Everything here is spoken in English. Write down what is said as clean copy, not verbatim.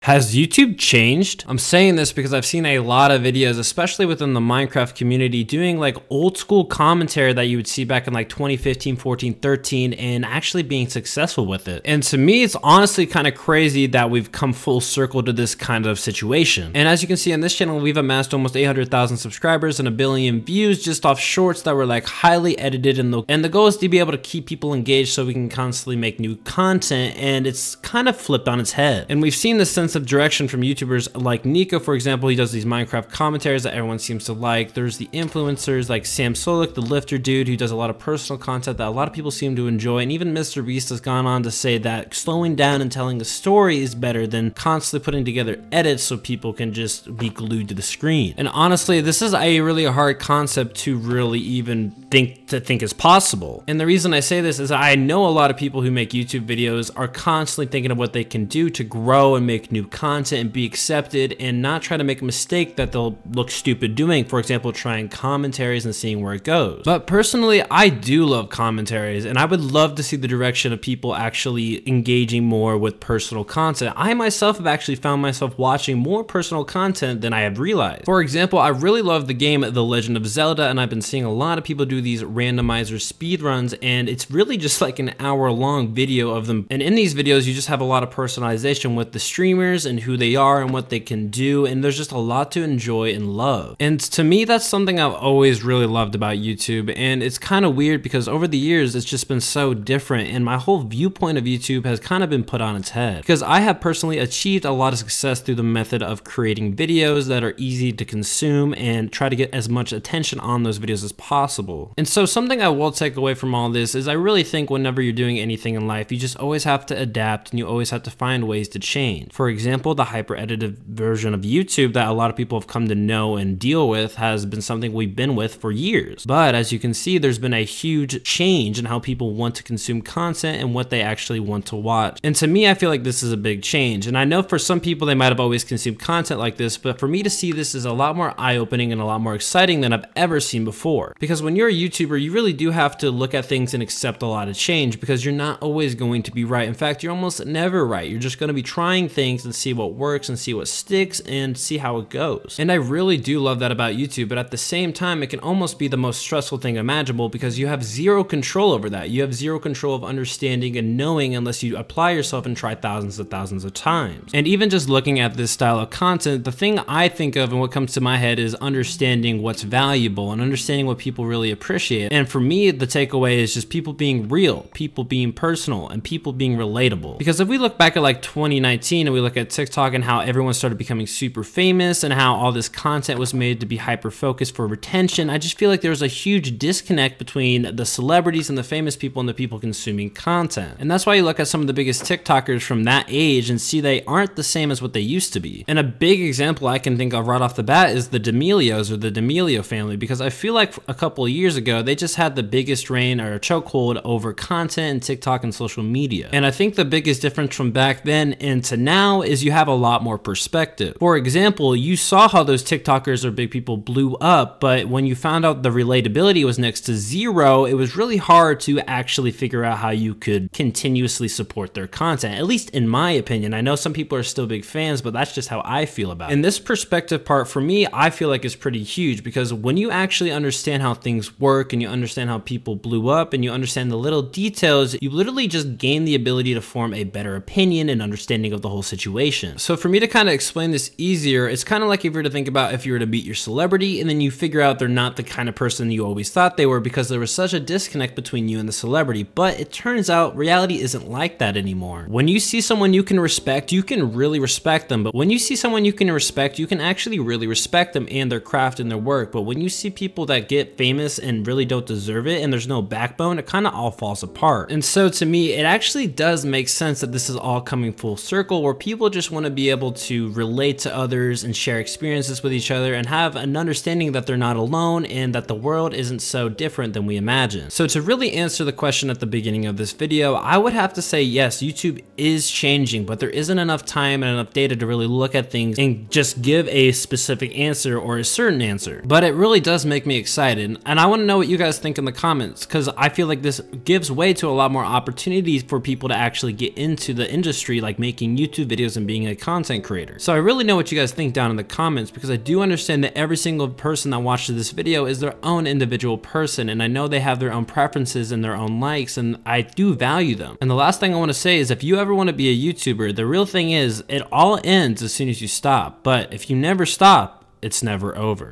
Has YouTube changed? I'm saying this because I've seen a lot of videos, especially within the Minecraft community, doing like old school commentary that you would see back in like 2015, 14, 13, and actually being successful with it. And to me, it's honestly kind of crazy that we've come full circle to this kind of situation. And as you can see on this channel, we've amassed almost 800,000 subscribers and 1 billion views just off shorts that were like highly edited. And the goal is to be able to keep people engaged so we can constantly make new content. And it's kind of flipped on its head. And we've seen this sense of direction from YouTubers like Nico, for example. He does these Minecraft commentaries that everyone seems to like. There's the influencers like Sam Solik, the lifter dude, who does a lot of personal content that a lot of people seem to enjoy. And even Mr. Beast has gone on to say that slowing down and telling a story is better than constantly putting together edits so people can just be glued to the screen. And honestly, this is a really hard concept to really even think is possible. And the reason I say this is I know a lot of people who make YouTube videos are constantly thinking of what they can do to grow and make new content and be accepted and not try to make a mistake that they'll look stupid doing. For example, trying commentaries and seeing where it goes. But personally, I do love commentaries, and I would love to see the direction of people actually engaging more with personal content. I myself have actually found myself watching more personal content than I have realized. For example, I really love the game The Legend of Zelda, and I've been seeing a lot of people do these randomizer speedruns, and it's really just like an hour-long video of them. And in these videos, you just have a lot of personalization with the streamers and who they are and what they can do, and there's just a lot to enjoy and love. And to me, that's something I've always really loved about YouTube, and it's kind of weird because over the years, it's just been so different, and my whole viewpoint of YouTube has kind of been put on its head. Because I have personally achieved a lot of success through the method of creating videos that are easy to consume and try to get as much attention on those videos as possible. And so something I will take away from all this is I really think whenever you're doing anything in life, you just always have to adapt and you always have to find ways to change. For example, the hyper edited version of YouTube that a lot of people have come to know and deal with has been something we've been with for years. But as you can see, there's been a huge change in how people want to consume content and what they actually want to watch. And to me, I feel like this is a big change. And I know for some people, they might have always consumed content like this, but for me to see this is a lot more eye-opening and a lot more exciting than I've ever seen before. Because when you're a YouTuber, you really do have to look at things and accept a lot of change because you're not always going to be right. In fact, you're almost never right. You're just going to be trying things and see what works and see what sticks and see how it goes. And I really do love that about YouTube, but at the same time, it can almost be the most stressful thing imaginable because you have zero control over that. You have zero control of understanding and knowing unless you apply yourself and try thousands of times. And even just looking at this style of content, the thing I think of and what comes to my head is understanding what's valuable and understanding what people really appreciate. And for me, the takeaway is just people being real, people being personal, and people being relatable. Because if we look back at like 2019 and we look at TikTok and how everyone started becoming super famous and how all this content was made to be hyper focused for retention, I just feel like there was a huge disconnect between the celebrities and the famous people and the people consuming content. And that's why you look at some of the biggest TikTokers from that age and see they aren't the same as what they used to be. And a big example I can think of right off the bat is the D'Amelios or the D'Amelio family, because I feel like a couple of years ago, they just had the biggest reign or chokehold over content and TikTok and social media. And I think the biggest difference from back then and to now is you have a lot more perspective. For example, you saw how those TikTokers or big people blew up, but when you found out the relatability was next to zero, it was really hard to actually figure out how you could continuously support their content, at least in my opinion. I know some people are still big fans, but that's just how I feel about it. And this perspective part for me, I feel like is pretty huge because when you actually understand how things work and you understand how people blew up and you understand the little details, you literally just gain the ability to form a better opinion and understanding of the whole situation. So for me to kind of explain this easier, it's kind of like if you were to think about if you were to meet your celebrity and then you figure out they're not the kind of person you always thought they were because there was such a disconnect between you and the celebrity. But it turns out reality isn't like that anymore. When you see someone you can respect, you can really respect them. But when you see someone you can respect, you can actually really respect them and their craft and their work. But when you see people that get famous and really don't deserve it and there's no backbone, it kind of all falls apart. And so to me, it actually does make sense that this is all coming full circle where people just want to be able to relate to others and share experiences with each other and have an understanding that they're not alone and that the world isn't so different than we imagine. So to really answer the question at the beginning of this video, I would have to say yes, YouTube is changing, but there isn't enough time and enough data to really look at things and just give a specific answer or a certain answer. But it really does make me excited, and I want to know what you guys think in the comments because I feel like this gives way to a lot more opportunities for people to actually get into the industry, like making YouTube videos videos and being a content creator. So I really know what you guys think down in the comments, because I do understand that every single person that watches this video is their own individual person, and I know they have their own preferences and their own likes, and I do value them. And the last thing I want to say is, if you ever want to be a YouTuber, the real thing is it all ends as soon as you stop, but if you never stop, it's never over.